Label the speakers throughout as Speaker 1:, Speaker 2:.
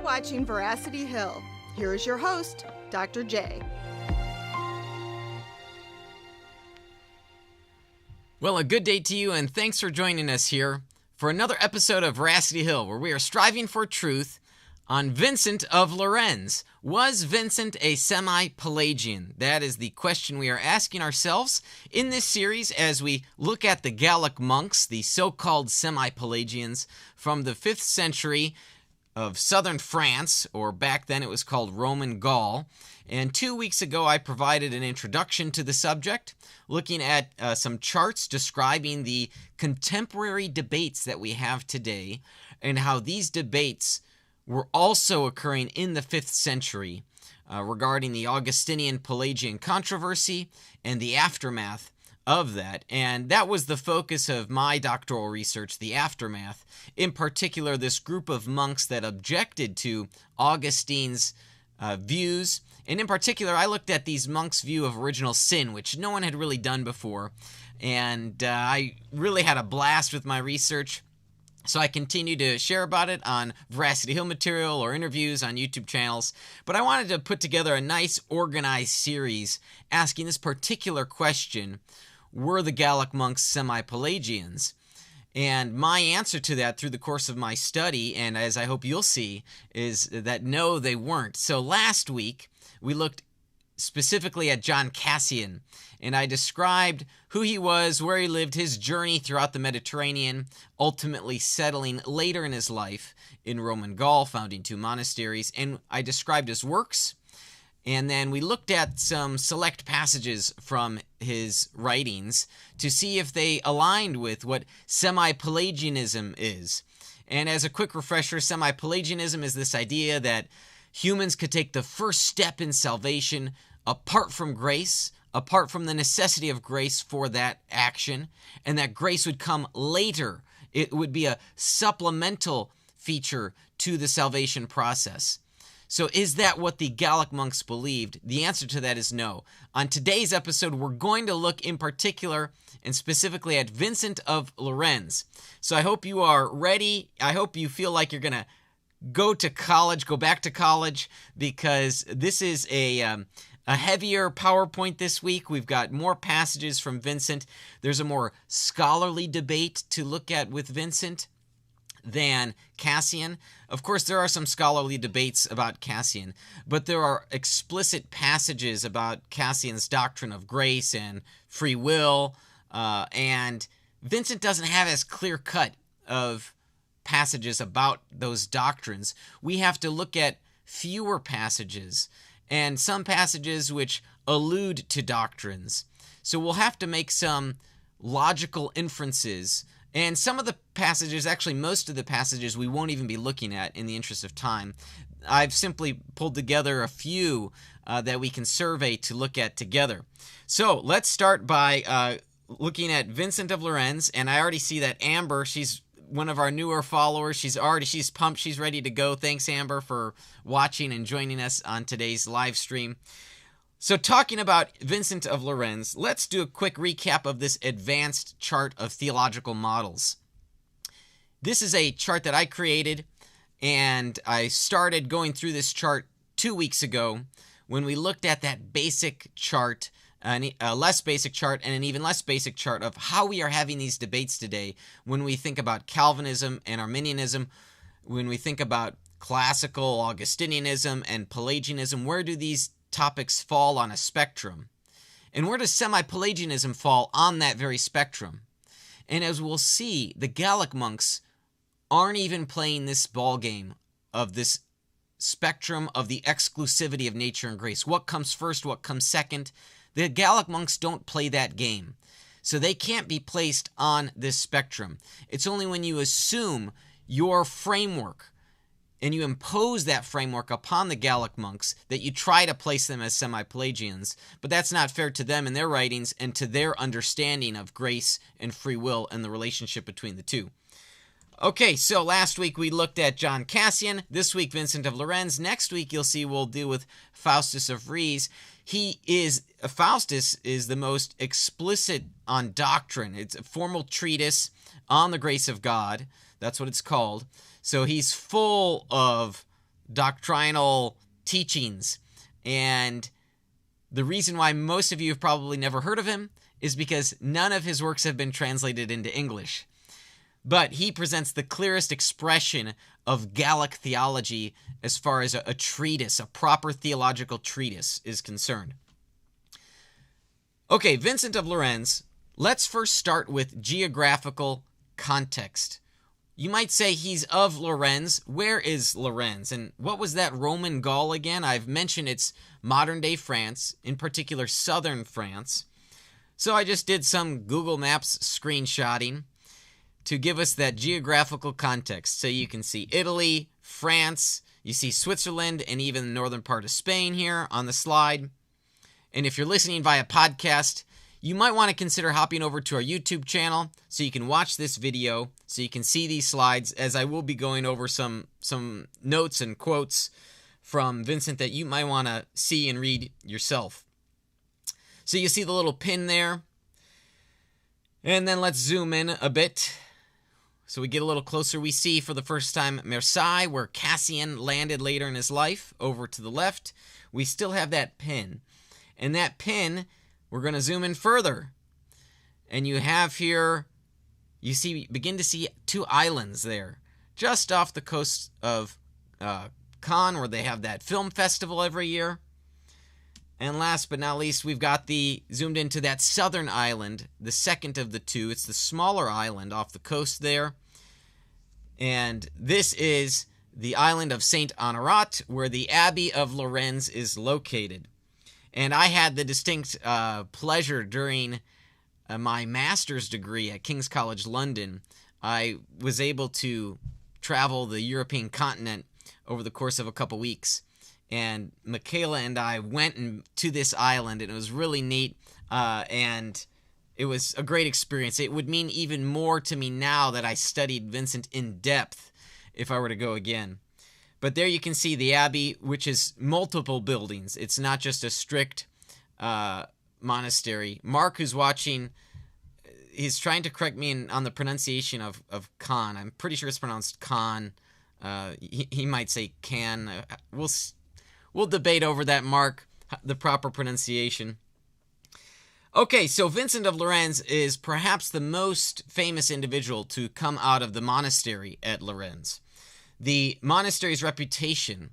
Speaker 1: watching Veracity Hill. Here is your host, Dr. J.
Speaker 2: Well, a good day to you, and thanks for joining us here for another episode of Veracity Hill, where we are striving for truth on Vincent of Lerins. Was Vincent a Semi-Pelagian? That is the question we are asking ourselves in this series as we look at the Gallic monks, the so-called Semi-Pelagians from the 5th century of southern France, or back then it was called Roman Gaul. And 2 weeks ago I provided an introduction to the subject, looking at some charts describing the contemporary debates that we have today and how these debates were also occurring in the 5th century regarding the Augustinian-Pelagian controversy and the aftermath of that. And that was the focus of my doctoral research, the aftermath. In particular, this group of monks that objected to Augustine's views. And in particular, I looked at these monks' view of original sin, which no one had really done before. And I really had a blast with my research. So I continue to share about it on Veracity Hill material or interviews on YouTube channels. But I wanted to put together a nice organized series asking this particular question: were the Gallic monks Semi-Pelagians? And my answer to that through the course of my study, and as I hope you'll see, is that no, they weren't. So last week we looked specifically at John Cassian, and I described who he was, where he lived, his journey throughout the Mediterranean, ultimately settling later in his life in Roman Gaul, founding 2 monasteries, and I described his works, and then we looked at some select passages from his writings to see if they aligned with what Semi-Pelagianism is. And as a quick refresher, Semi-Pelagianism is this idea that humans could take the first step in salvation apart from grace, apart from the necessity of grace for that action, and that grace would come later. It would be a supplemental feature to the salvation process. So is that what the Gallic monks believed? The answer to that is no. On today's episode, we're going to look in particular and specifically at Vincent of Lerins. So I hope you are ready. I hope you feel like you're going to go back to college, because this is a heavier PowerPoint this week. We've got more passages from Vincent. There's a more scholarly debate to look at with Vincent than Cassian. Of course, there are some scholarly debates about Cassian, but there are explicit passages about Cassian's doctrine of grace and free will, and Vincent doesn't have as clear-cut of passages about those doctrines. We have to look at fewer passages and some passages which allude to doctrines. So we'll have to make some logical inferences, and some of the passages, actually most of the passages, we won't even be looking at in the interest of time. I've simply pulled together a few that we can survey to look at together. So let's start by looking at Vincent of Lerins, and I already see that Amber, she's one of our newer followers. She's pumped. She's ready to go. Thanks, Amber, for watching and joining us on today's live stream. So talking about Vincent of Lerins, let's do a quick recap of this advanced chart of theological models. This is a chart that I created, and I started going through this chart 2 weeks ago when we looked at that basic chart, a less basic chart, and an even less basic chart of how we are having these debates today when we think about Calvinism and Arminianism, when we think about classical Augustinianism and Pelagianism. Where do these topics fall on a spectrum? And where does Semi-Pelagianism fall on that very spectrum? And as we'll see, the Gallic monks aren't even playing this ball game of this spectrum of the exclusivity of nature and grace. What comes first? What comes second? The Gallic monks don't play that game, so they can't be placed on this spectrum. It's only when you assume your framework and you impose that framework upon the Gallic monks that you try to place them as Semi-Pelagians, but that's not fair to them and their writings and to their understanding of grace and free will and the relationship between the two. Okay, so last week we looked at John Cassian. This week, Vincent of Lerins. Next week, you'll see we'll deal with Faustus of Rheims. Faustus is the most explicit on doctrine. It's a formal treatise on the grace of God. That's what it's called. So he's full of doctrinal teachings. And the reason why most of you have probably never heard of him is because none of his works have been translated into English. But he presents the clearest expression of Gallic theology as far as a treatise, a proper theological treatise is concerned. Okay, Vincent of Lerins, let's first start with geographical context. You might say he's of Lerins. Where is Lerins? And what was that Roman Gaul again? I've mentioned it's modern-day France, in particular southern France. So I just did some Google Maps screenshotting to give us that geographical context. So you can see Italy, France, you see Switzerland, and even the northern part of Spain here on the slide. And if you're listening via podcast, you might want to consider hopping over to our YouTube channel so you can watch this video, so you can see these slides, as I will be going over some notes and quotes from Vincent that you might want to see and read yourself. So you see the little pin there. And then let's zoom in a bit. So we get a little closer. We see for the first time Marseille, where Cassian landed later in his life, over to the left. We still have that pin. And that pin, we're going to zoom in further. And you have here, begin to see two islands there, just off the coast of Cannes, where they have that film festival every year. And last but not least, we've got zoomed into that southern island, the second of the two. It's the smaller island off the coast there. And this is the island of Saint Honorat, where the Abbey of Lerins is located. And I had the distinct pleasure during my master's degree at King's College London. I was able to travel the European continent over the course of a couple weeks. And Michaela and I went to this island, and it was really neat, and it was a great experience. It would mean even more to me now that I studied Vincent in depth if I were to go again. But there you can see the Abbey, which is multiple buildings. It's not just a strict monastery. Mark, who's watching, he's trying to correct me on the pronunciation of Cannes. I'm pretty sure it's pronounced Cannes. He might say Can. We'll debate over that, Mark, the proper pronunciation. Okay, so Vincent of Lerins is perhaps the most famous individual to come out of the monastery at Lerins. The monastery's reputation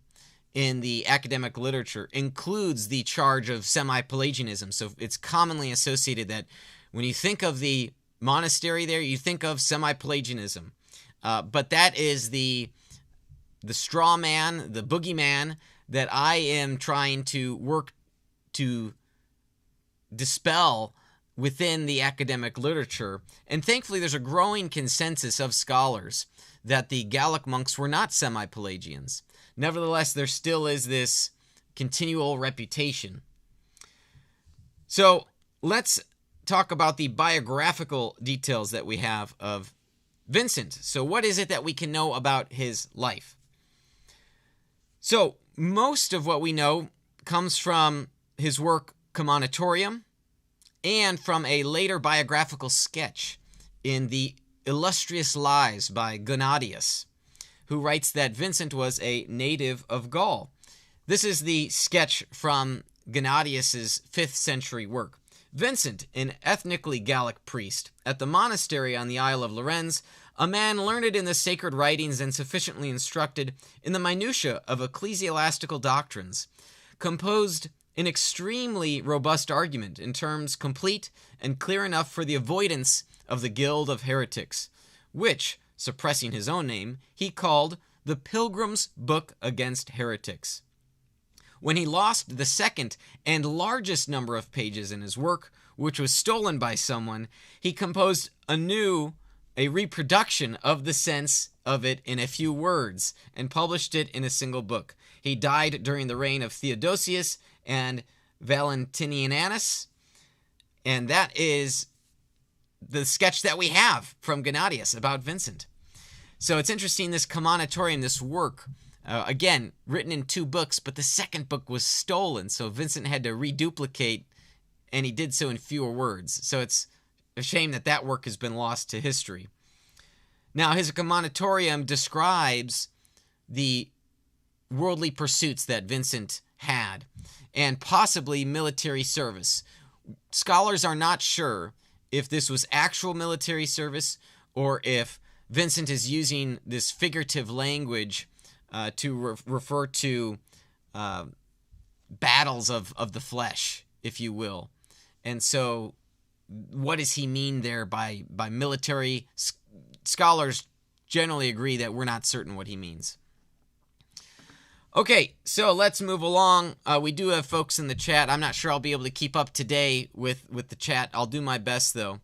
Speaker 2: in the academic literature includes the charge of Semi-Pelagianism, so it's commonly associated that when you think of the monastery there, you think of Semi-Pelagianism. But that is the straw man, the boogeyman, that I am trying to work to dispel within the academic literature. And thankfully, there's a growing consensus of scholars that the Gallic monks were not Semi-Pelagians. Nevertheless, there still is this continual reputation. So let's talk about the biographical details that we have of Vincent. So what is it that we can know about his life? So most of what we know comes from his work Commonitorium and from a later biographical sketch in the Illustrious Lives by Gennadius, who writes that Vincent was a native of Gaul. This is the sketch from Gennadius's 5th century work. Vincent, an ethnically Gallic priest, at the monastery on the Isle of Lerins, a man learned in the sacred writings and sufficiently instructed in the minutiae of ecclesiastical doctrines, composed an extremely robust argument in terms complete and clear enough for the avoidance of the guild of heretics, which, suppressing his own name, he called the Pilgrim's Book Against Heretics. When he lost the second and largest number of pages in his work, which was stolen by someone, he composed anew a reproduction of the sense of it in a few words and published it in a single book. He died during the reign of Theodosius and Valentinianus, and that is the sketch that we have from Gennadius about Vincent. So it's interesting, this Commonitorium, this work, again, written in 2 books, but the second book was stolen, so Vincent had to reduplicate, and he did so in fewer words. So it's a shame that that work has been lost to history. Now, his Commonitorium describes the worldly pursuits that Vincent had, and possibly military service. Scholars are not sure if this was actual military service or if Vincent is using this figurative language to refer to battles of the flesh, if you will. And so what does he mean there by military? Scholars generally agree that we're not certain what he means. Okay, so let's move along. We do have folks in the chat. I'm not sure I'll be able to keep up today with the chat. I'll do my best, though.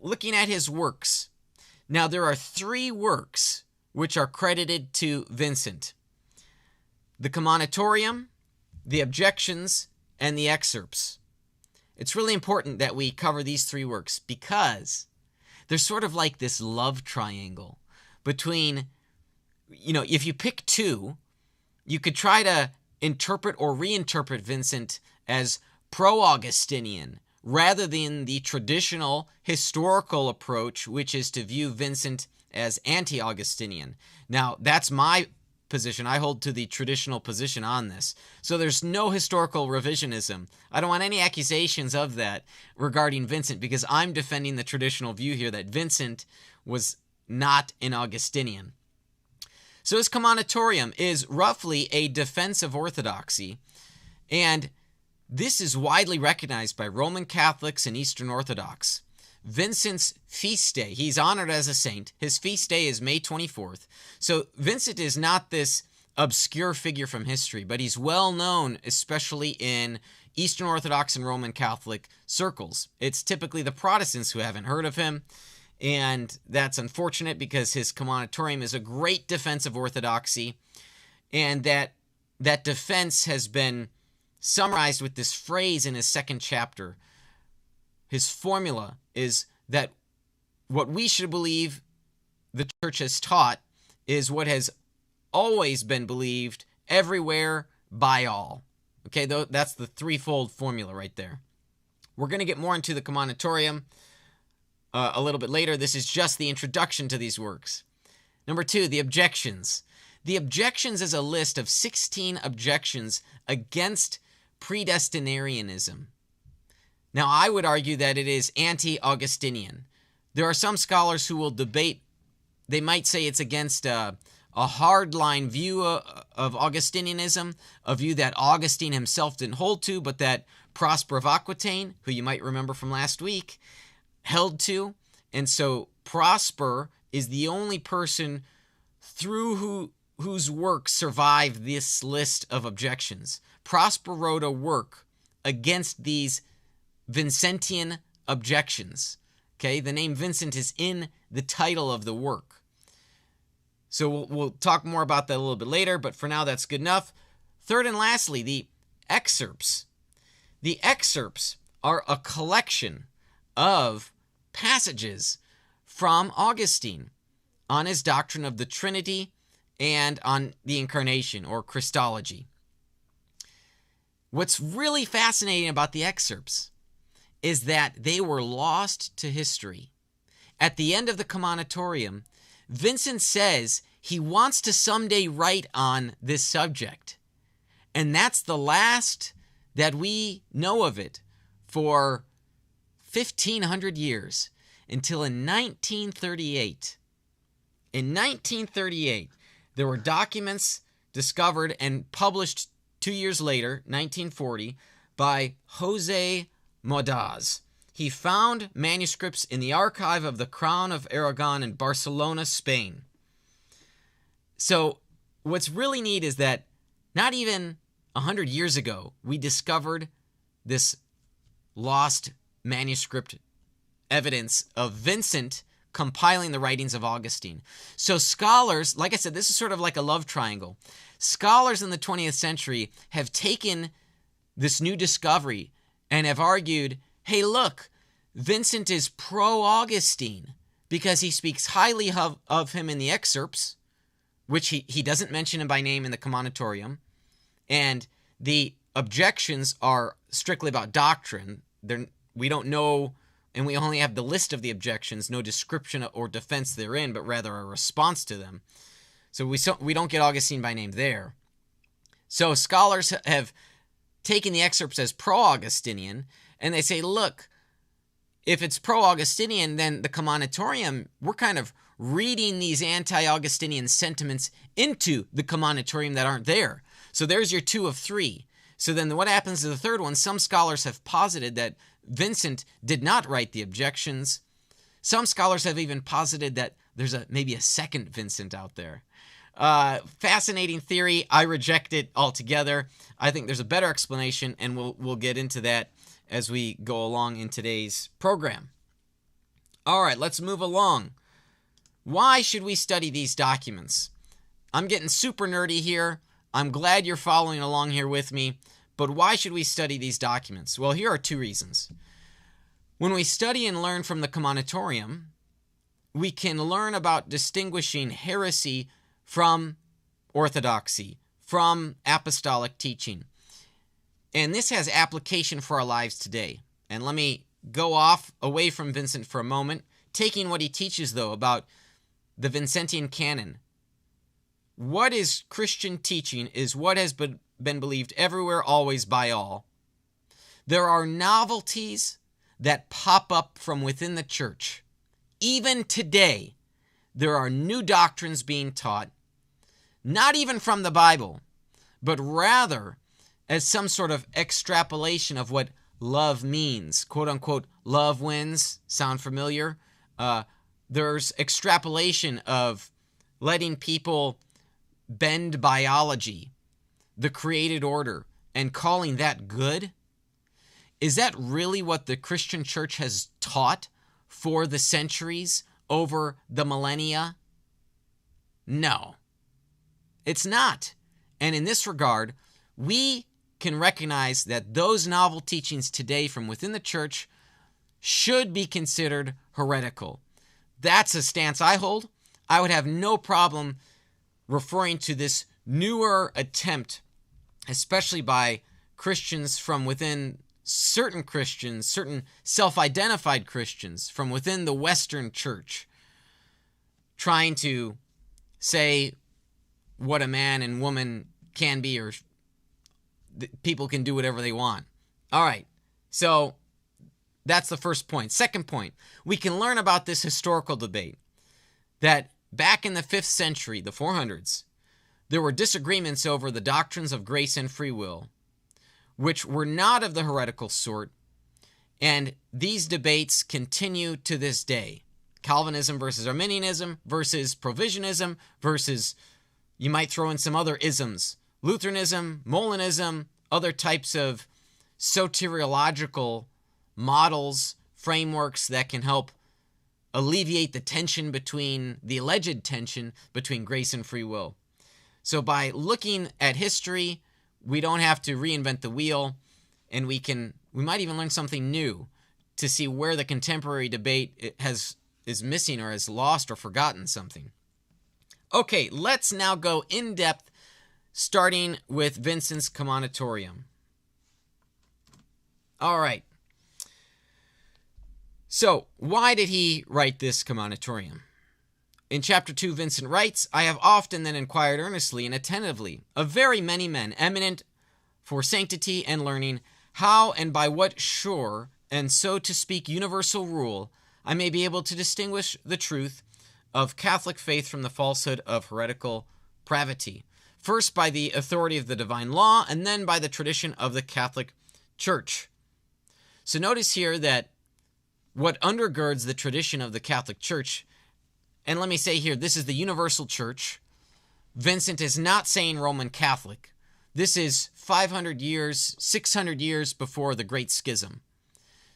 Speaker 2: Looking at his works. Now, there are 3 works which are credited to Vincent: the Commonitorium, the Objections, and the Excerpts. It's really important that we cover these 3 works because they're sort of like this love triangle between, if you pick 2, you could try to interpret or reinterpret Vincent as pro-Augustinian rather than the traditional historical approach, which is to view Vincent as anti-Augustinian. Now, that's my position. I hold to the traditional position on this. So there's no historical revisionism. I don't want any accusations of that regarding Vincent because I'm defending the traditional view here that Vincent was not an Augustinian. So his Commonitorium is roughly a defense of orthodoxy, and this is widely recognized by Roman Catholics and Eastern Orthodox. Vincent's feast day, he's honored as a saint. His feast day is May 24th. So Vincent is not this obscure figure from history, but he's well known, especially in Eastern Orthodox and Roman Catholic circles. It's typically the Protestants who haven't heard of him, and that's unfortunate because his Commonitorium is a great defense of orthodoxy, and that defense has been summarized with this phrase in his 2nd chapter. His formula is that what we should believe the church has taught is what has always been believed everywhere by all. Okay, that's the threefold formula right there. We're going to get more into the Commonitorium a little bit later. This is just the introduction to these works. Number 2, the Objections. The Objections is a list of 16 objections against predestinarianism. Now, I would argue that it is anti-Augustinian. There are some scholars who will debate. They might say it's against a hardline view of Augustinianism, a view that Augustine himself didn't hold to, but that Prosper of Aquitaine, who you might remember from last week, held to. And so Prosper is the only person through whose work survived this list of objections. Prosper wrote a work against these Vincentian Objections. Okay, the name Vincent is in the title of the work. So we'll talk more about that a little bit later, but for now that's good enough. 3rd and lastly, the Excerpts. The Excerpts are a collection of passages from Augustine on his doctrine of the Trinity and on the Incarnation or Christology. What's really fascinating about the Excerpts is that they were lost to history. At the end of the Commonitorium, Vincent says he wants to someday write on this subject. And that's the last that we know of it for 1,500 years, until in 1938. In 1938, there were documents discovered and published 2 years later, 1940, by Jose Modaz. He found manuscripts in the archive of the Crown of Aragon in Barcelona, Spain. So what's really neat is that not even 100 years ago, we discovered this lost manuscript evidence of Vincent compiling the writings of Augustine. So scholars, like I said, this is sort of like a love triangle. Scholars in the 20th century have taken this new discovery and have argued, hey, look, Vincent is pro-Augustine because he speaks highly of him in the Excerpts, which he doesn't mention him by name in the Commonitorium, and the objections are strictly about doctrine. We don't know, and we only have the list of the objections, no description or defense therein, but rather a response to them. So we don't get Augustine by name there. So scholars have taken the excerpts as pro-Augustinian, and they say, look, if it's pro-Augustinian, then the Commonitorium, we're kind of reading these anti-Augustinian sentiments into the Commonitorium that aren't there. So there's your 2 of 3. So then what happens to the third one? Some scholars have posited that Vincent did not write the objections. Some scholars have even posited that there's maybe a second Vincent out there. Fascinating theory. I reject it altogether. I think there's a better explanation, and we'll get into that as we go along in today's program. All right, let's move along. Why should we study these documents? I'm getting super nerdy here. I'm glad you're following along here with me, but why should we study these documents? Well, here are 2 reasons. When we study and learn from the Commonitorium, we can learn about distinguishing heresy from orthodoxy, from apostolic teaching. And this has application for our lives today. And let me go away from Vincent for a moment, taking what he teaches, though, about the Vincentian canon. What is Christian teaching is what has been believed everywhere, always, by all. There are novelties that pop up from within the church. Even today, there are new doctrines being taught, not even from the Bible, but rather as some sort of extrapolation of what love means. Quote unquote, love wins. Sound familiar? There's extrapolation of letting people bend biology, the created order, and calling that good. Is that really what the Christian church has taught for the centuries, over the millennia? No, it's not. And in this regard, we can recognize that those novel teachings today from within the church should be considered heretical. That's a stance I hold. I would have no problem referring to this newer attempt, especially by Christians from within certain Christians, certain self-identified Christians from within the Western church, trying to say what a man and woman can be, or people can do whatever they want. All right, so that's the first point. Second point, we can learn about this historical debate that back in the 5th century, the 400s, there were disagreements over the doctrines of grace and free will, which were not of the heretical sort, and these debates continue to this day. Calvinism versus Arminianism versus Provisionism versus, you might throw in some other isms, Lutheranism, Molinism, other types of soteriological models, frameworks that can help alleviate the tension between, the alleged tension between grace and free will. So by looking at history, we don't have to reinvent the wheel, and we might even learn something new to see where the contemporary debate is missing or has lost or forgotten something. Okay, let's now go in depth, starting with Vincent's Commonitorium. All right. So, why did he write this Commonitorium? In chapter 2, Vincent writes, I have often then inquired earnestly and attentively of very many men eminent for sanctity and learning, how and by what sure and so to speak universal rule I may be able to distinguish the truth of Catholic faith from the falsehood of heretical pravity, first by the authority of the divine law and then by the tradition of the Catholic Church. So notice here that what undergirds the tradition of the Catholic Church, and let me say here, this is the universal church. Vincent is not saying Roman Catholic. This is 500 years, 600 years before the Great Schism.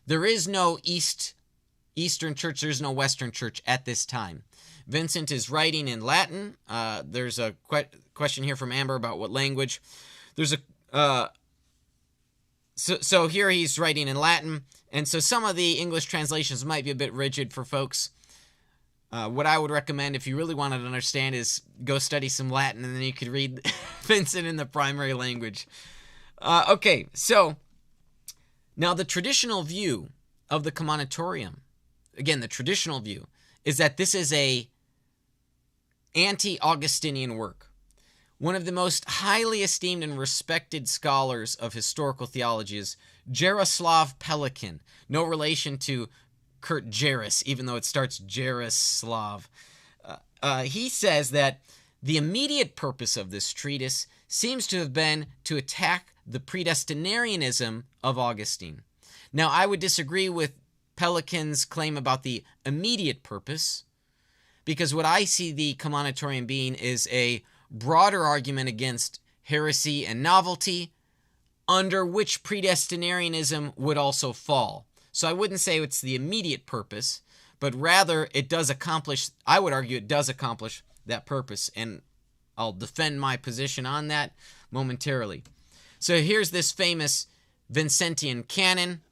Speaker 2: There is no Eastern church, there's no Western church at this time. Vincent is writing in Latin. There's a question here from Amber about what language. So here he's writing in Latin, and so some of the English translations might be a bit rigid for folks. What I would recommend, if you really wanted to understand, is go study some Latin, and then you could read Vincent in the primary language. Okay, so now the traditional view of the Commonitorium, again, the traditional view, is that this is a Anti-Augustinian work. One of the most highly esteemed and respected scholars of historical theology is Jaroslav Pelikan. No relation to Kurt Jaris, even though it starts Jaroslav. He says that the immediate purpose of this treatise seems to have been to attack the predestinarianism of Augustine. Now, I would disagree with Pelikan's claim about the immediate purpose, because what I see the Commonitorium being is a broader argument against heresy and novelty, under which predestinarianism would also fall. So I wouldn't say it's the immediate purpose, but rather it does accomplish, I would argue it does accomplish that purpose, and I'll defend my position on that momentarily. So here's this famous Vincentian canon.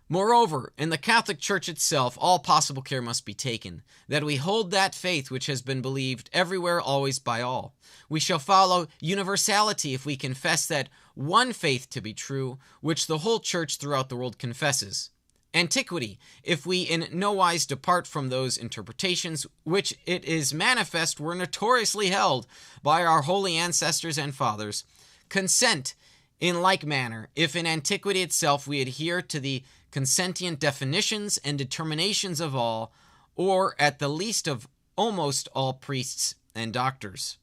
Speaker 2: Moreover, in the Catholic Church itself, all possible care must be taken, that we hold that faith which has been believed everywhere, always, by all. We shall follow universality if we confess that one faith to be true, which the whole Church throughout the world confesses. Antiquity, if we in no wise depart from those interpretations which it is manifest were notoriously held by our holy ancestors and fathers. Consent, in like manner, if in antiquity itself we adhere to the consentient definitions and determinations of all, or at the least of almost all priests and doctors.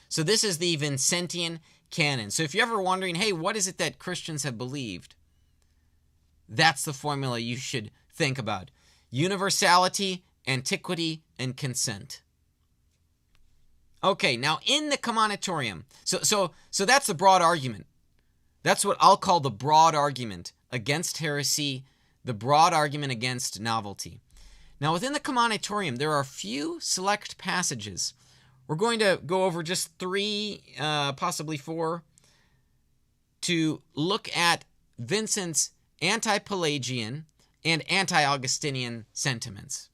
Speaker 2: So this is the Vincentian canon. So if you're ever wondering, hey, what is it that Christians have believed? That's the formula you should think about. Universality, antiquity, and consent. Okay, now in the Commonitorium, so that's the broad argument. That's what I'll call the broad argument against heresy, the broad argument against novelty. Now within the Commonitorium, there are a few select passages. We're going to go over just 3, possibly 4, to look at Vincent's Anti-Pelagian and Anti-Augustinian sentiments.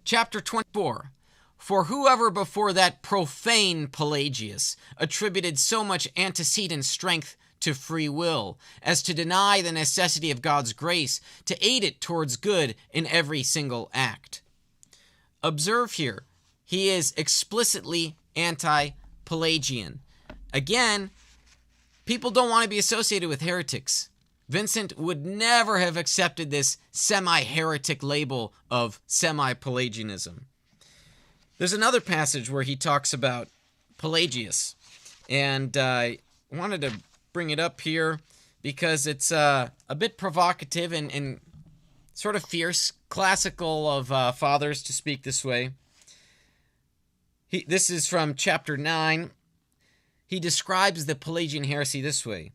Speaker 2: Chapter 24. For whoever before that profane Pelagius attributed so much antecedent strength to free will as to deny the necessity of God's grace to aid it towards good in every single act. Observe here, he is explicitly anti-Pelagian. Again, people don't want to be associated with heretics. Vincent would never have accepted this semi-heretic label of semi-Pelagianism. There's another passage where he talks about Pelagius, and I wanted to bring it up here because it's a bit provocative and sort of fierce, classical of fathers to speak this way. This is from chapter 9. He describes the Pelagian heresy this way: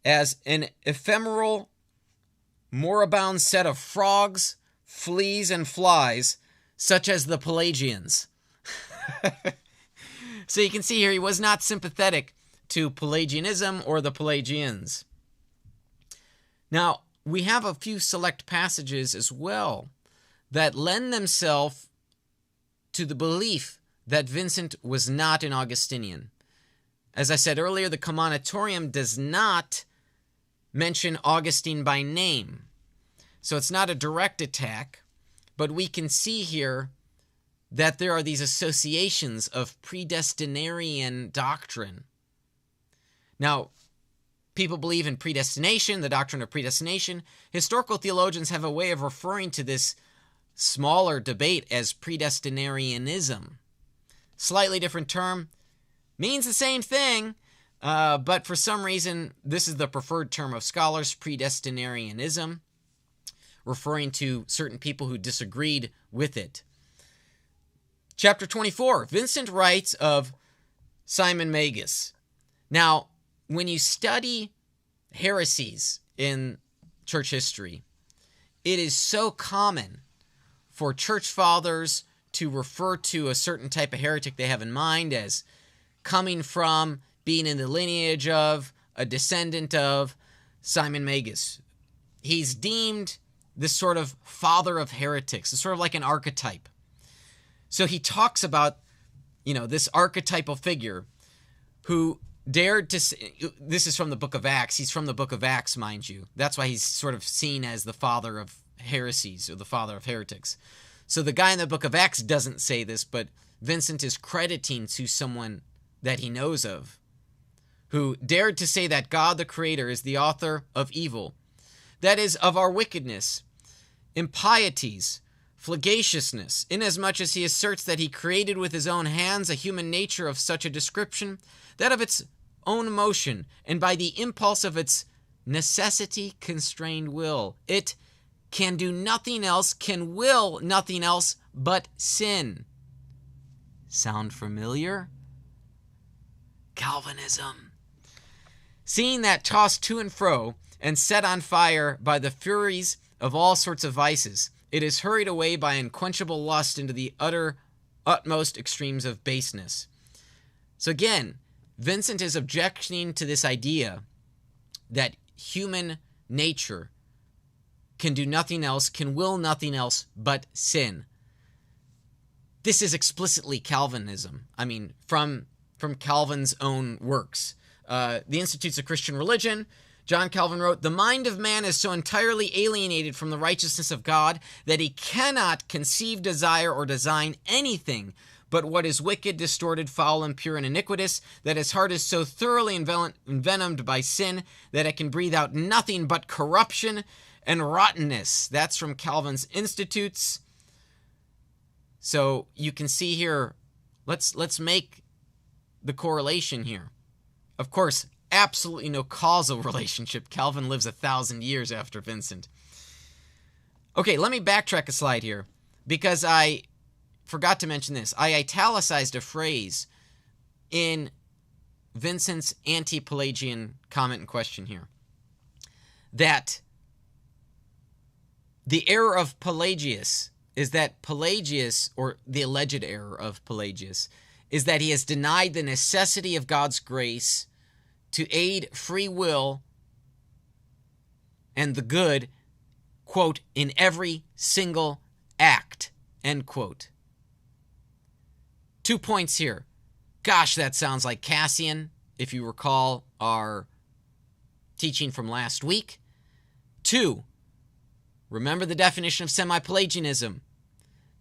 Speaker 2: as an ephemeral, moribund set of frogs, fleas, and flies, such as the Pelagians. So you can see here he was not sympathetic to Pelagianism or the Pelagians. Now, we have a few select passages as well that lend themselves to the belief that Vincent was not an Augustinian. As I said earlier, the Commonitorium does not mention Augustine by name. So it's not a direct attack, but we can see here that there are these associations of predestinarian doctrine. Now, people believe in predestination, the doctrine of predestination. Historical theologians have a way of referring to this smaller debate as predestinarianism. Slightly different term, means the same thing, but for some reason, this is the preferred term of scholars, predestinarianism, referring to certain people who disagreed with it. Chapter 24, Vincent writes of Simon Magus. Now, when you study heresies in church history, it is so common for church fathers to refer to a certain type of heretic they have in mind as coming from, being in the lineage of, a descendant of Simon Magus. He's deemed this sort of father of heretics. It's sort of like an archetype. So he talks about, this archetypal figure who dared to say, this is from the book of Acts. He's from the book of Acts, mind you. That's why he's sort of seen as the father of heresies or the father of heretics. So the guy in the book of Acts doesn't say this, but Vincent is crediting to someone that he knows of, who dared to say that God the Creator is the author of evil, that is, of our wickedness, impieties, flagitiousness, inasmuch as he asserts that he created with his own hands a human nature of such a description, that of its own motion, and by the impulse of its necessity-constrained will, it can do nothing else, can will nothing else but sin. Sound familiar? Calvinism. Seeing that tossed to and fro and set on fire by the furies of all sorts of vices, it is hurried away by unquenchable lust into the utmost extremes of baseness. So again, Vincent is objecting to this idea that human nature can do nothing else, can will nothing else but sin. This is explicitly Calvinism. I mean, from Calvin's own works. The Institutes of Christian Religion, John Calvin wrote, "The mind of man is so entirely alienated from the righteousness of God that he cannot conceive, desire, or design anything but what is wicked, distorted, foul, impure, and iniquitous, that his heart is so thoroughly envenomed by sin that it can breathe out nothing but corruption and rottenness." That's from Calvin's Institutes. So you can see here, let's make the correlation here. Of course, absolutely no causal relationship. Calvin lives 1,000 years after Vincent. Okay, let me backtrack a slide here, because I forgot to mention this. I italicized a phrase in Vincent's Anti-Pelagian comment and question here, that the error of Pelagius is that Pelagius, or the alleged error of Pelagius, is that he has denied the necessity of God's grace to aid free will and the good, quote, in every single act, end quote. 2 points here. Gosh, that sounds like Cassian, if you recall our teaching from last week. 2, remember the definition of Semi-Pelagianism,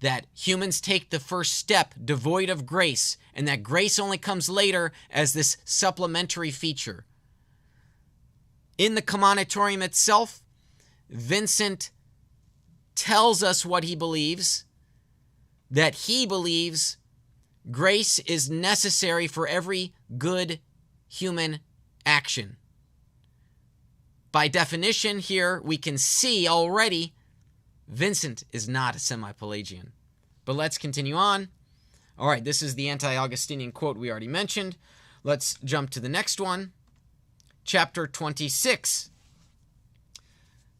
Speaker 2: that humans take the first step devoid of grace, and that grace only comes later as this supplementary feature. In the Commonitorium itself, Vincent tells us what he believes, that he believes grace is necessary for every good human action. By definition here, we can see already Vincent is not a Semi-Pelagian. But let's continue on. All right, this is the Anti-Augustinian quote we already mentioned. Let's jump to the next one. Chapter 26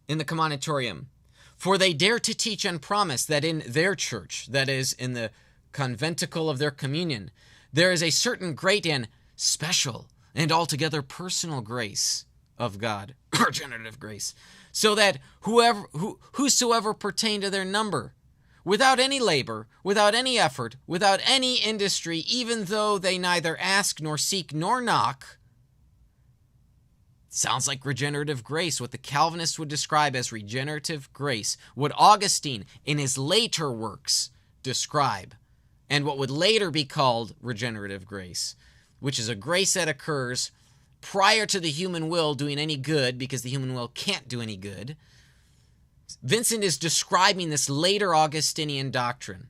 Speaker 2: in the Commonitorium. "For they dare to teach and promise that in their church, that is, in the conventicle of their communion, there is a certain great and special and altogether personal grace of God," regenerative grace, "so that whosoever pertain to their number, without any labor, without any effort, without any industry, even though they neither ask nor seek nor knock," sounds like regenerative grace, what the Calvinists would describe as regenerative grace, what Augustine in his later works describe, and what would later be called regenerative grace, which is a grace that occurs prior to the human will doing any good, because the human will can't do any good. Vincent is describing this later Augustinian doctrine.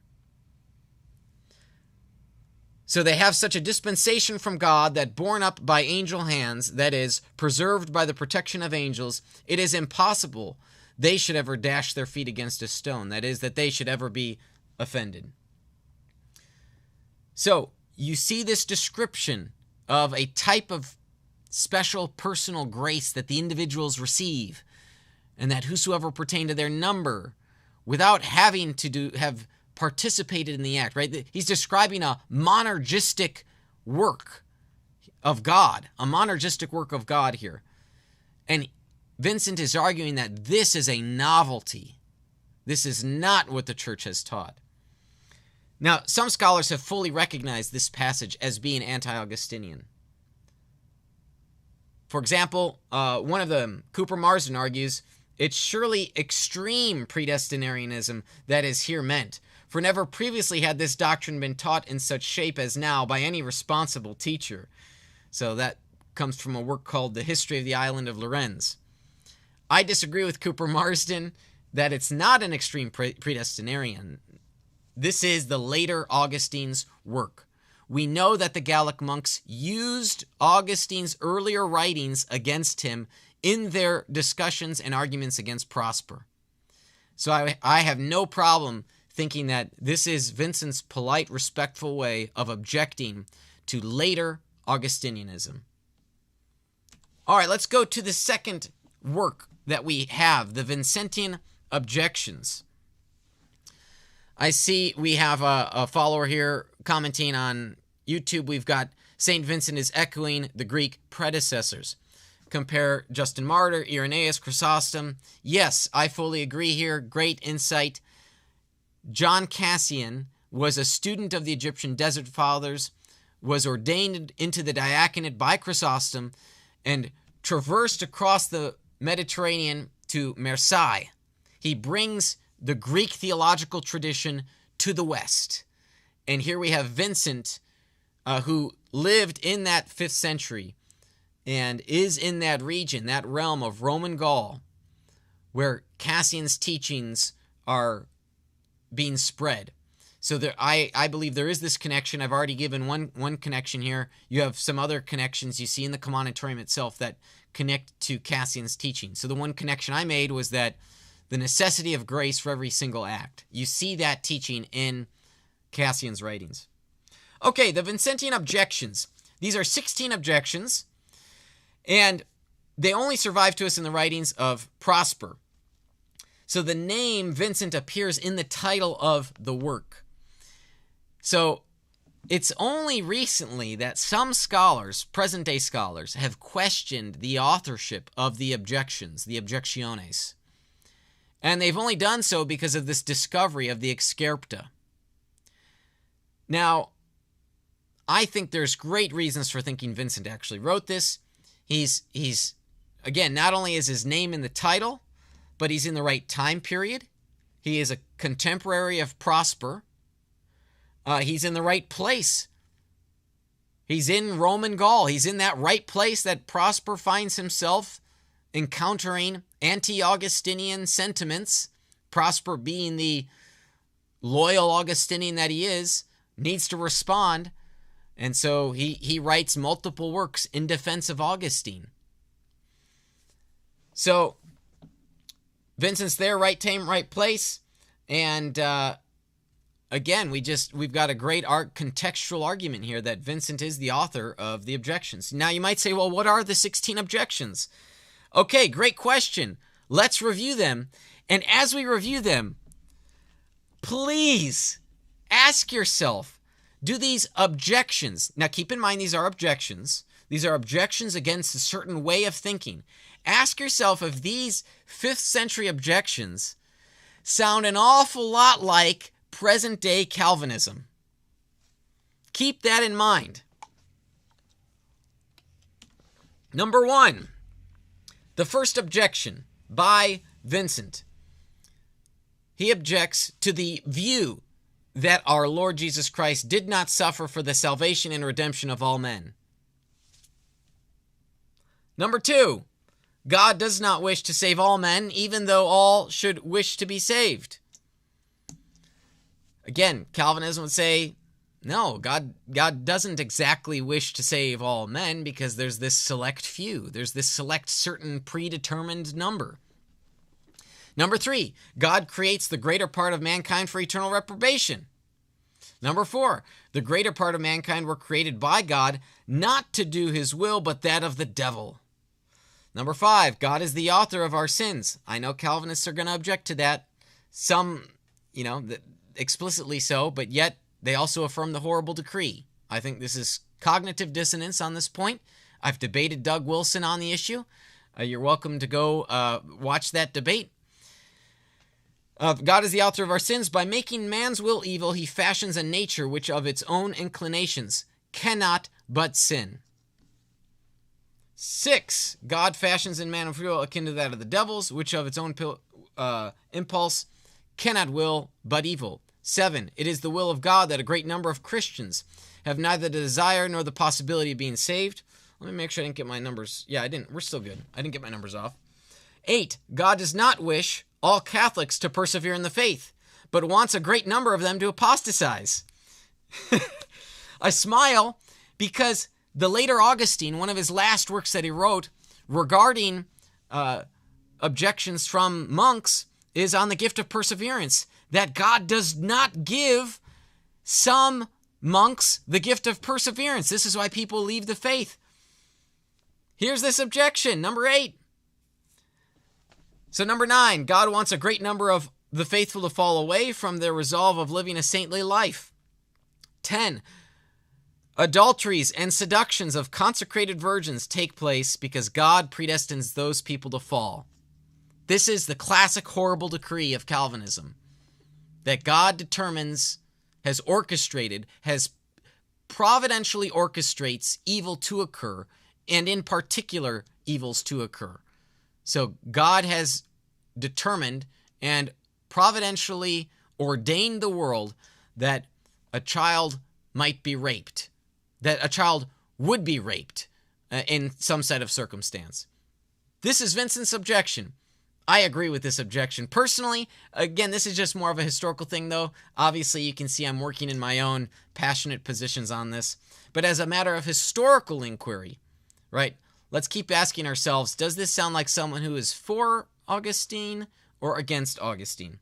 Speaker 2: "So they have such a dispensation from God that borne up by angel hands, that is, preserved by the protection of angels, it is impossible they should ever dash their feet against a stone," that is, that they should ever be offended. So you see this description of a type of special personal grace that the individuals receive, and that whosoever pertain to their number, without having to have participated in the act, right? He's describing a monergistic work of God, a monergistic work of God here. And Vincent is arguing that this is a novelty. This is not what the church has taught. Now, some scholars have fully recognized this passage as being anti-Augustinian. For example, one of them, Cooper Marsden, argues It's surely extreme predestinarianism that is here meant, for never previously had this doctrine been taught in such shape as now by any responsible teacher. So that comes from a work called The History of the Island of Lerins. I disagree with Cooper Marsden that it's not an extreme predestinarian. This is the later Augustine's work. We know that the Gallic monks used Augustine's earlier writings against him in their discussions and arguments against Prosper. So I have no problem thinking that this is Vincent's polite, respectful way of objecting to later Augustinianism. All right, let's go to the second work that we have, the Vincentian Objections. I see we have a follower here commenting on YouTube. We've got St. Vincent is echoing the Greek predecessors. Compare Justin Martyr, Irenaeus, Chrysostom. Yes, I fully agree here. Great insight. John Cassian was a student of the Egyptian Desert Fathers, was ordained into the diaconate by Chrysostom, and traversed across the Mediterranean to Marseille. He brings the Greek theological tradition to the West. And here we have Vincent, who lived in that 5th century and is in that region, that realm of Roman Gaul, where Cassian's teachings are being spread. So there, I believe there is this connection. I've already given one connection here. You have some other connections you see in the Commonitorium itself that connect to Cassian's teaching. So the one connection I made was that the necessity of grace for every single act. You see that teaching in Cassian's writings. Okay, the Vincentian Objections. These are 16 objections, and they only survive to us in the writings of Prosper. So the name Vincent appears in the title of the work. So it's only recently that some scholars, present-day scholars, have questioned the authorship of the objections, the Objectiones. And they've only done so because of this discovery of the Excerpta. Now, I think there's great reasons for thinking Vincent actually wrote this. He's again, not only is his name in the title, but he's in the right time period. He is a contemporary of Prosper. He's in the right place. He's in Roman Gaul. He's in that right place that Prosper finds himself encountering anti-Augustinian sentiments. Prosper, being the loyal Augustinian that he is, needs to respond. And so he writes multiple works in defense of Augustine. So Vincent's there, right time, right place. And again, we've got a great contextual argument here that Vincent is the author of the objections. Now you might say, well, what are the 16 objections? Okay, great question. Let's review them. And as we review them, please ask yourself, do these objections, now keep in mind these are objections against a certain way of thinking. Ask yourself if these 5th century objections sound an awful lot like present-day Calvinism. Keep that in mind. Number 1, the first objection by Vincent. He objects to the view that our Lord Jesus Christ did not suffer for the salvation and redemption of all men. Number 2, God does not wish to save all men, even though all should wish to be saved. Again, Calvinism would say, no, God doesn't exactly wish to save all men because there's this select few. There's this select certain predetermined number. Number 3, God creates the greater part of mankind for eternal reprobation. Number 4, the greater part of mankind were created by God not to do his will, but that of the devil. Number 5, God is the author of our sins. I know Calvinists are going to object to that. Some, explicitly so, but yet they also affirm the horrible decree. I think this is cognitive dissonance on this point. I've debated Doug Wilson on the issue. You're welcome to go watch that debate. God is the author of our sins. By making man's will evil, he fashions a nature which of its own inclinations cannot but sin. 6, God fashions in man a free will akin to that of the devils, which of its own impulse cannot will but evil. 7, it is the will of God that a great number of Christians have neither the desire nor the possibility of being saved. Let me make sure I didn't get my numbers. Yeah, I didn't. We're still good. I didn't get my numbers off. 8, God does not wish all Catholics to persevere in the faith, but wants a great number of them to apostatize. I smile because the later Augustine, one of his last works that he wrote regarding objections from monks, is on the gift of perseverance, that God does not give some monks the gift of perseverance. This is why people leave the faith. Here's this objection, number 8. So number 9, God wants a great number of the faithful to fall away from their resolve of living a saintly life. 10, adulteries and seductions of consecrated virgins take place because God predestines those people to fall. This is the classic horrible decree of Calvinism, that God determines, has providentially orchestrates evil to occur, and in particular, evils to occur. So God has determined and providentially ordained the world that a child might be raped, that a child would be raped in some set of circumstance. This is Vincent's objection. I agree with this objection. Personally, again, this is just more of a historical thing, though. Obviously, you can see I'm working in my own passionate positions on this. But as a matter of historical inquiry, right, let's keep asking ourselves, does this sound like someone who is for Augustine or against Augustine?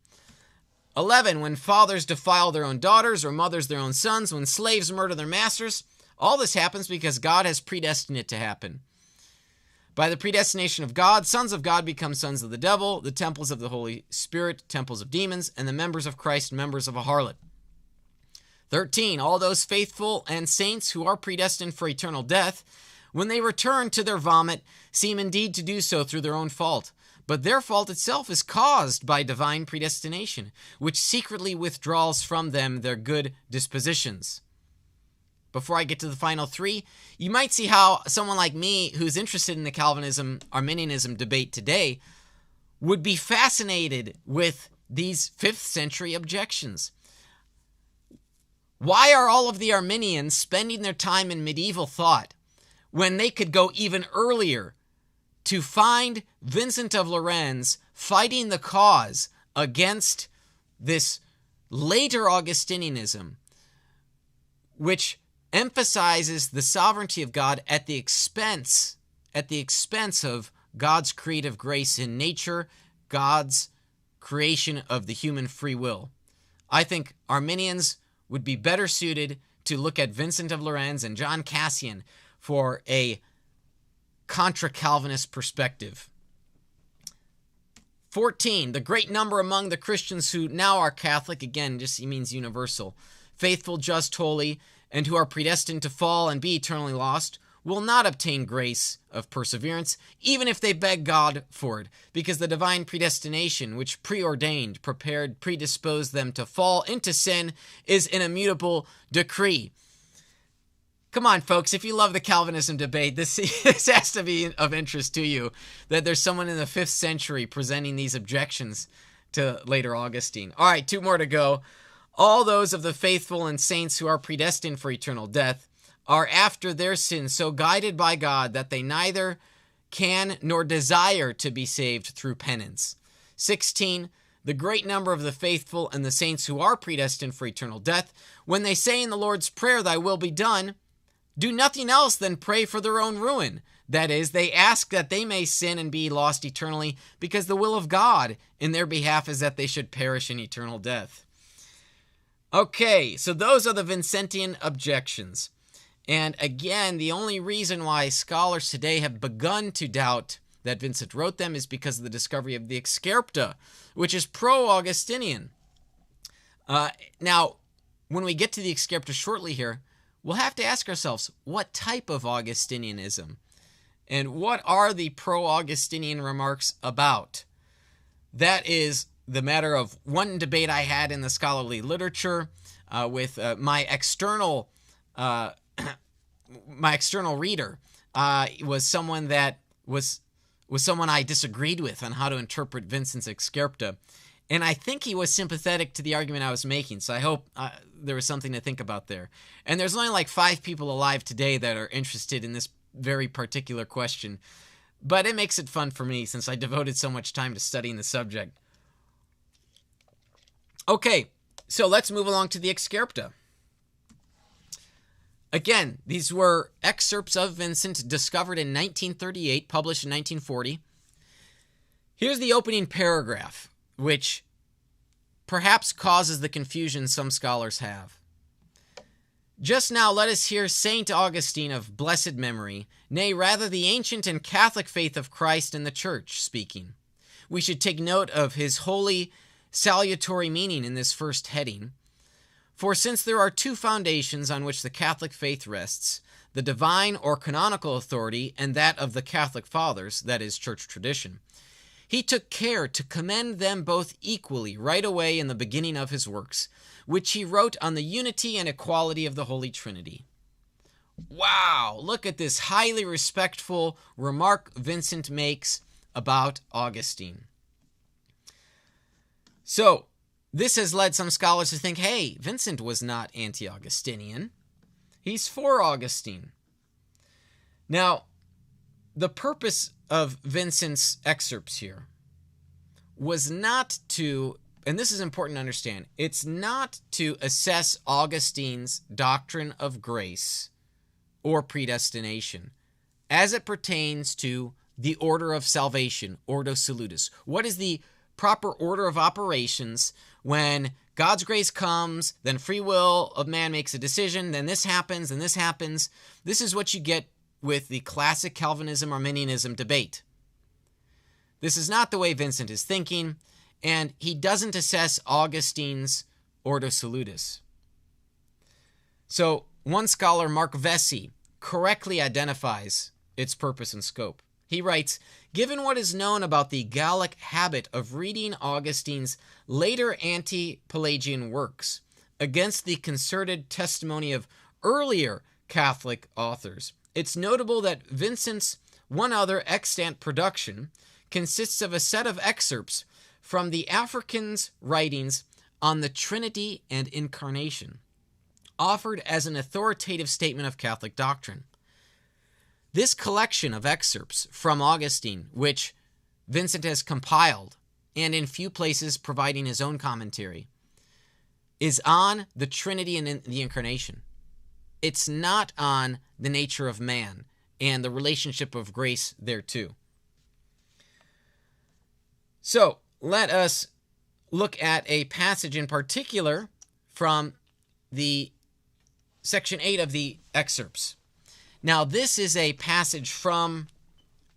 Speaker 2: 11, when fathers defile their own daughters or mothers their own sons, when slaves murder their masters, all this happens because God has predestined it to happen. By the predestination of God, sons of God become sons of the devil, the temples of the Holy Spirit, temples of demons, and the members of Christ, members of a harlot. 13, all those faithful and saints who are predestined for eternal death, when they return to their vomit, seem indeed to do so through their own fault. But their fault itself is caused by divine predestination, which secretly withdraws from them their good dispositions. Before I get to the final 3, you might see how someone like me, who's interested in the Calvinism-Arminianism debate today, would be fascinated with these 5th century objections. Why are all of the Arminians spending their time in medieval thought when they could go even earlier to find Vincent of Lerins fighting the cause against this later Augustinianism, which emphasizes the sovereignty of God at the expense of God's creative grace in nature, God's creation of the human free will? I think Arminians would be better suited to look at Vincent of Lerins and John Cassian for a contra-Calvinist perspective. 14, the great number among the Christians who now are Catholic, again, just means universal, faithful, just, holy, and who are predestined to fall and be eternally lost, will not obtain grace of perseverance, even if they beg God for it, because the divine predestination, which preordained, prepared, predisposed them to fall into sin, is an immutable decree. Come on, folks, if you love the Calvinism debate, this has to be of interest to you, that there's someone in the 5th century presenting these objections to later Augustine. All right, 2 more to go. All those of the faithful and saints who are predestined for eternal death are after their sins so guided by God that they neither can nor desire to be saved through penance. 16, the great number of the faithful and the saints who are predestined for eternal death, when they say in the Lord's Prayer, "Thy will be done," do nothing else than pray for their own ruin. That is, they ask that they may sin and be lost eternally, because the will of God in their behalf is that they should perish in eternal death. Okay, so those are the Vincentian objections. And again, the only reason why scholars today have begun to doubt that Vincent wrote them is because of the discovery of the Excerpta, which is pro-Augustinian. Now, when we get to the Excerpta shortly here, we'll have to ask ourselves, what type of Augustinianism? And what are the pro-Augustinian remarks about? That is the matter of one debate I had in the scholarly literature with my external reader, was someone that was someone I disagreed with on how to interpret Vincent's Excerpta. And I think he was sympathetic to the argument I was making, so I hope there was something to think about there. And there's only like 5 people alive today that are interested in this very particular question, but it makes it fun for me since I devoted so much time to studying the subject. Okay, so let's move along to the Excerpta. Again, these were excerpts of Vincent discovered in 1938, published in 1940. Here's the opening paragraph, which perhaps causes the confusion some scholars have. Just now let us hear St. Augustine of blessed memory, nay, rather the ancient and Catholic faith of Christ and the Church, speaking. We should take note of his holy salutary meaning in this first heading. For since there are 2 foundations on which the Catholic faith rests, the divine or canonical authority and that of the Catholic Fathers, that is, church tradition, he took care to commend them both equally right away in the beginning of his works, which he wrote on the unity and equality of the Holy Trinity. Wow, look at this highly respectful remark Vincent makes about Augustine. So, this has led some scholars to think, hey, Vincent was not anti-Augustinian. He's for Augustine. Now, the purpose of Vincent's excerpts here was not to, and this is important to understand, it's not to assess Augustine's doctrine of grace or predestination as it pertains to the order of salvation, ordo salutis. What is the proper order of operations when God's grace comes, then free will of man makes a decision, then this happens, and this happens. This is what you get with the classic Calvinism-Arminianism debate. This is not the way Vincent is thinking, and he doesn't assess Augustine's ordo salutis. So, one scholar, Mark Vesey, correctly identifies its purpose and scope. He writes, given what is known about the Gallic habit of reading Augustine's later anti-Pelagian works against the concerted testimony of earlier Catholic authors, it's notable that Vincent's one other extant production consists of a set of excerpts from the African's writings on the Trinity and Incarnation, offered as an authoritative statement of Catholic doctrine. This collection of excerpts from Augustine, which Vincent has compiled, and in few places providing his own commentary, is on the Trinity and the Incarnation. It's not on the nature of man and the relationship of grace thereto. So, let us look at a passage in particular from the section 8 of the excerpts. Now, this is a passage from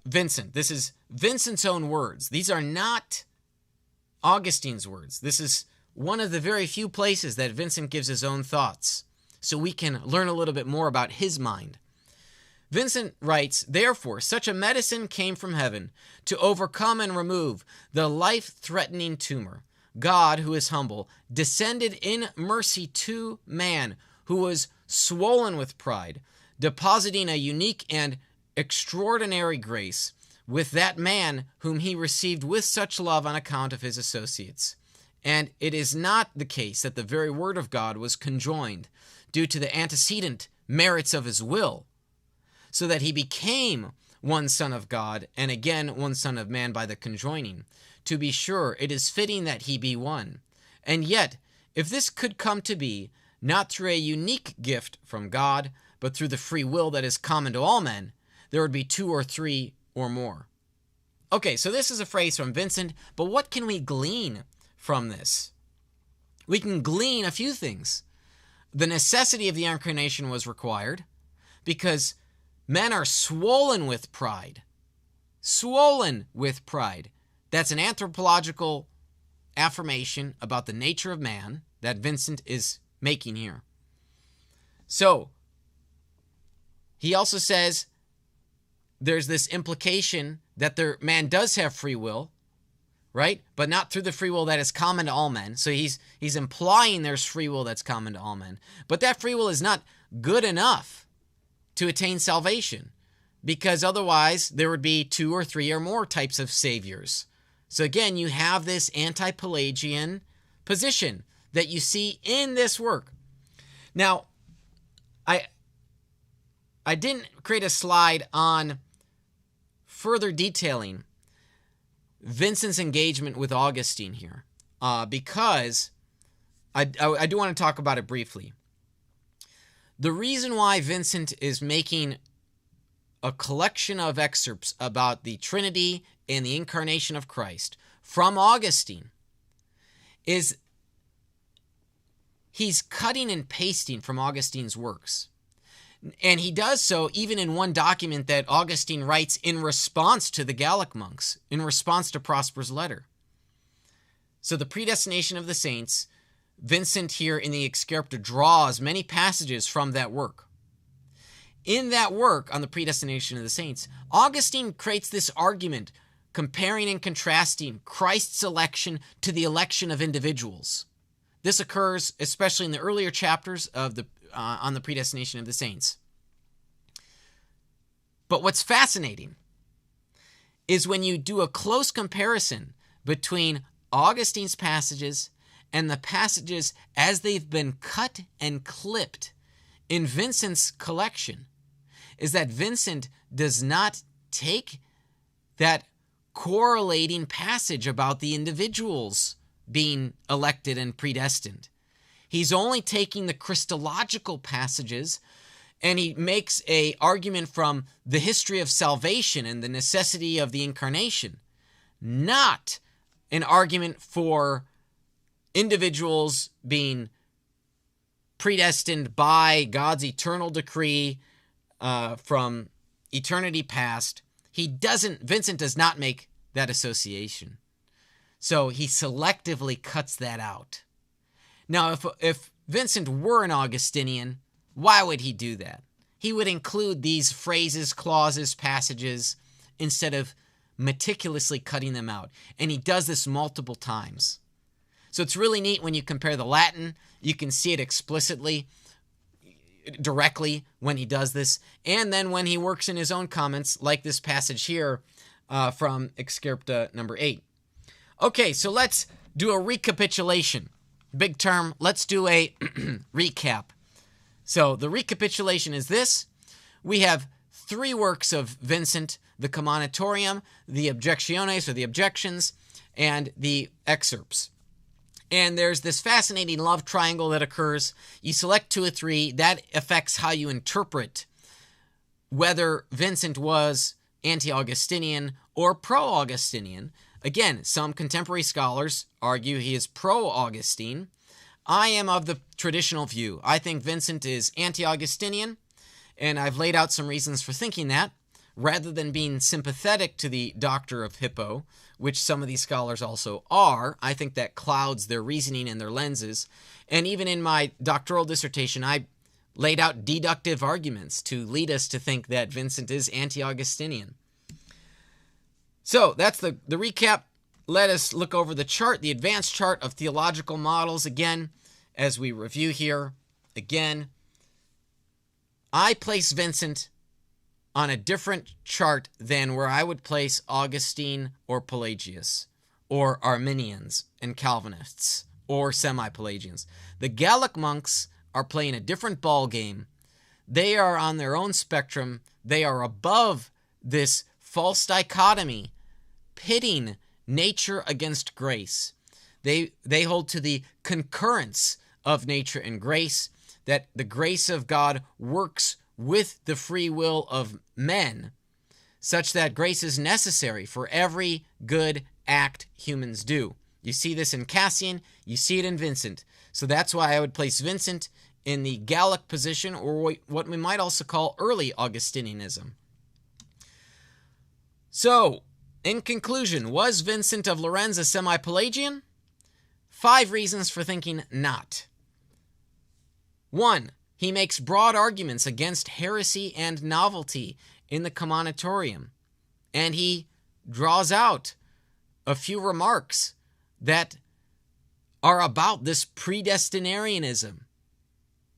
Speaker 2: Vincent. This is Vincent's own words. These are not Augustine's words. This is one of the very few places that Vincent gives his own thoughts, so we can learn a little bit more about his mind. Vincent writes, therefore, such a medicine came from heaven to overcome and remove the life-threatening tumor. God, who is humble, descended in mercy to man who was swollen with pride, depositing a unique and extraordinary grace with that man whom he received with such love on account of his associates. And it is not the case that the very word of God was conjoined due to the antecedent merits of his will, so that he became one son of God, and again one son of man by the conjoining. To be sure, it is fitting that he be one. And yet, if this could come to be, not through a unique gift from God, but through the free will that is common to all men, there would be 2 or 3 or more. Okay, so this is a phrase from Vincent, but what can we glean from this? We can glean a few things. The necessity of the incarnation was required because men are swollen with pride. Swollen with pride. That's an anthropological affirmation about the nature of man that Vincent is making here. So, he also says there's this implication that man does have free will, right? But not through the free will that is common to all men. So he's implying there's free will that's common to all men. But that free will is not good enough to attain salvation. because otherwise there would be 2 or 3 or more types of saviors. So again, you have this anti-Pelagian position that you see in this work. Now, I didn't create a slide on further detailing Vincent's engagement with Augustine here, because I do want to talk about it briefly. The reason why Vincent is making a collection of excerpts about the Trinity and the incarnation of Christ from Augustine is he's cutting and pasting from Augustine's works. And he does so even in one document that Augustine writes in response to the Gallic monks, in response to Prosper's letter. So the predestination of the saints, Vincent here in the Excerpta draws many passages from that work. In that work on the predestination of the saints, Augustine creates this argument comparing and contrasting Christ's election to the election of individuals. This occurs especially in the earlier chapters of on the predestination of the saints. But what's fascinating is when you do a close comparison between Augustine's passages and the passages as they've been cut and clipped in Vincent's collection, is that Vincent does not take that correlating passage about the individuals being elected and predestined. He's only taking the Christological passages, and he makes an argument from the history of salvation and the necessity of the incarnation, not an argument for individuals being predestined by God's eternal decree from eternity past. Vincent does not make that association. So he selectively cuts that out. Now, if Vincent were an Augustinian, why would he do that? He would include these phrases, clauses, passages, instead of meticulously cutting them out. And he does this multiple times. So it's really neat when you compare the Latin. You can see it explicitly, directly, when he does this. And then when he works in his own comments, like this passage here from Excerpta number 8. Okay, so let's do a recapitulation. Big term. Let's do a recap. So the recapitulation is this. We have 3 works of Vincent: the Commonitorium, the Objectiones, or the Objections, and the Excerpts. And there's this fascinating love triangle that occurs. You select 2 or 3. That affects how you interpret whether Vincent was anti-Augustinian or pro-Augustinian. Again, some contemporary scholars argue he is pro-Augustine. I am of the traditional view. I think Vincent is anti-Augustinian, and I've laid out some reasons for thinking that, rather than being sympathetic to the Doctor of Hippo, which some of these scholars also are. I think that clouds their reasoning and their lenses. And even in my doctoral dissertation, I laid out deductive arguments to lead us to think that Vincent is anti-Augustinian. So that's the recap. Let us look over the chart, the advanced chart of theological models again, as we review here. Again, I place Vincent on a different chart than where I would place Augustine or Pelagius or Arminians and Calvinists or Semi-Pelagians. The Gallic monks are playing a different ball game. They are on their own spectrum. They are above this false dichotomy, pitting nature against grace. They hold to the concurrence of nature and grace, that the grace of God works with the free will of men, such that grace is necessary for every good act humans do. You see this in Cassian, you see it in Vincent. So that's why I would place Vincent in the Gallic position, or what we might also call early Augustinianism. So, in conclusion, was Vincent of Lerins a Semi-Pelagian? 5 reasons for thinking not. 1. He makes broad arguments against heresy and novelty in the Commonitorium, and he draws out a few remarks that are about this predestinarianism,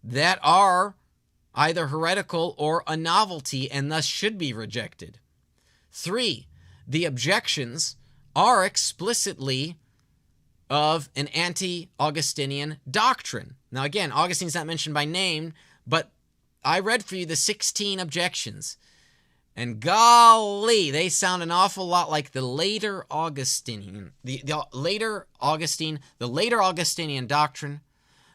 Speaker 2: that are either heretical or a novelty and thus should be rejected. 3, the objections are explicitly of an anti-Augustinian doctrine. Now again, Augustine's not mentioned by name, but I read for you the 16 objections. And golly, they sound an awful lot like the later Augustinian, the later Augustinian doctrine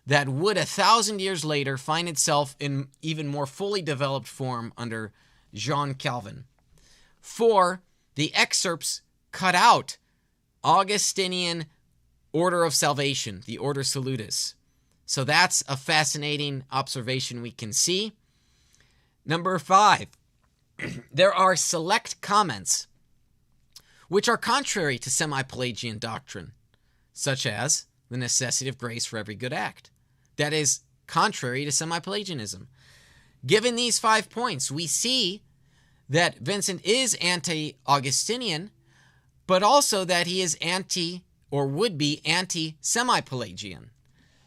Speaker 2: that would 1,000 years later find itself in even more fully developed form under John Calvin. 4, the excerpts cut out Augustinian order of salvation, the order salutis. So that's a fascinating observation we can see. Number 5, there are select comments which are contrary to Semi-Pelagian doctrine, such as the necessity of grace for every good act. That is contrary to Semi-Pelagianism. Given these 5 points, we see that Vincent is anti-Augustinian, but also that he is would be anti-Semi-Pelagian.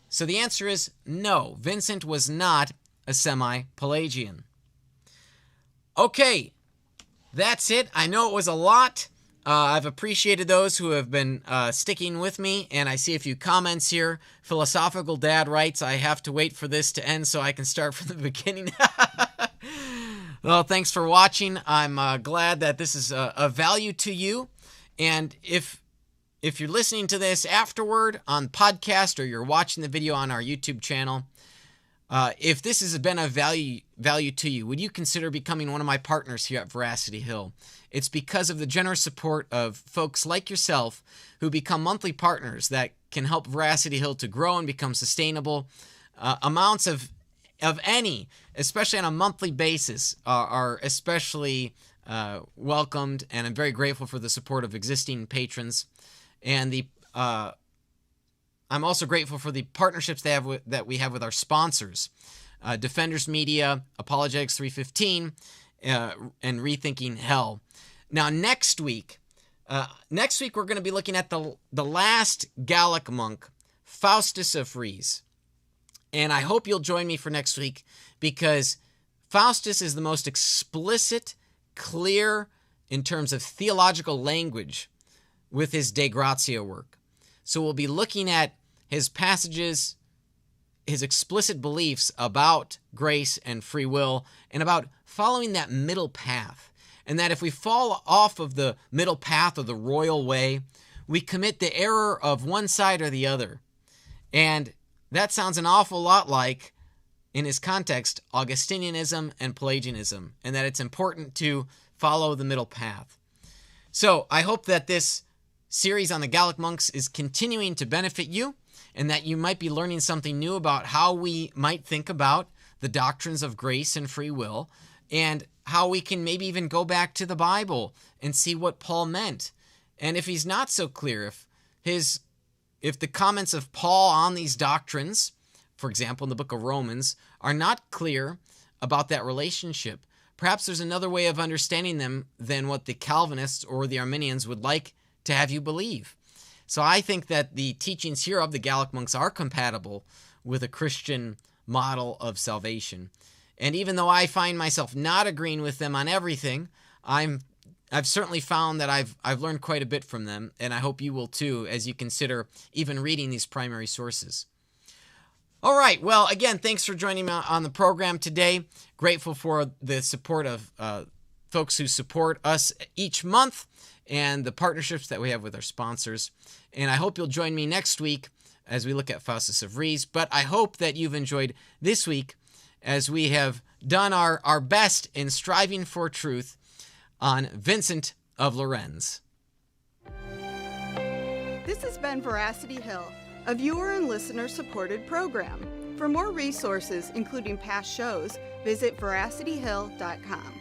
Speaker 2: So the answer is no, Vincent was not a Semi-Pelagian. Okay, that's it. I know it was a lot. I've appreciated those who have been sticking with me, and I see a few comments here. Philosophical Dad writes, I have to wait for this to end so I can start from the beginning. Well, thanks for watching. I'm glad that this is of value to you. And if you're listening to this afterward on podcast or you're watching the video on our YouTube channel, if this has been of value to you, would you consider becoming one of my partners here at Veracity Hill? It's because of the generous support of folks like yourself who become monthly partners that can help Veracity Hill to grow and become sustainable. Amounts of any, especially on a monthly basis, are especially welcomed, and I'm very grateful for the support of existing patrons. And I'm also grateful for the partnerships that we have with our sponsors, Defenders Media, Apologetics 315, and Rethinking Hell. Now, next week we're going to be looking at the last Gallic monk, Faustus of Fries. And I hope you'll join me for next week, because Faustus is the most explicit, clear in terms of theological language with his De Gratia work. So we'll be looking at his passages, his explicit beliefs about grace and free will, and about following that middle path. And that if we fall off of the middle path or the royal way, we commit the error of one side or the other. And that sounds an awful lot like, in his context, Augustinianism and Pelagianism, and that it's important to follow the middle path. So I hope that this series on the Gallic monks is continuing to benefit you, and that you might be learning something new about how we might think about the doctrines of grace and free will, and how we can maybe even go back to the Bible and see what Paul meant. And if he's not so clear, if the comments of Paul on these doctrines, for example, in the book of Romans, are not clear about that relationship, perhaps there's another way of understanding them than what the Calvinists or the Arminians would like to have you believe. So I think that the teachings here of the Gallic monks are compatible with a Christian model of salvation. And even though I find myself not agreeing with them on everything, I've certainly found that I've learned quite a bit from them, and I hope you will too, as you consider even reading these primary sources. All right, well, again, thanks for joining me on the program today. Grateful for the support of folks who support us each month and the partnerships that we have with our sponsors. And I hope you'll join me next week as we look at Faustus of Fries. But I hope that you've enjoyed this week as we have done our best in striving for truth on Vincent of Lerins.
Speaker 1: This has been Veracity Hill, a viewer and listener supported program. For more resources, including past shows, visit veracityhill.com.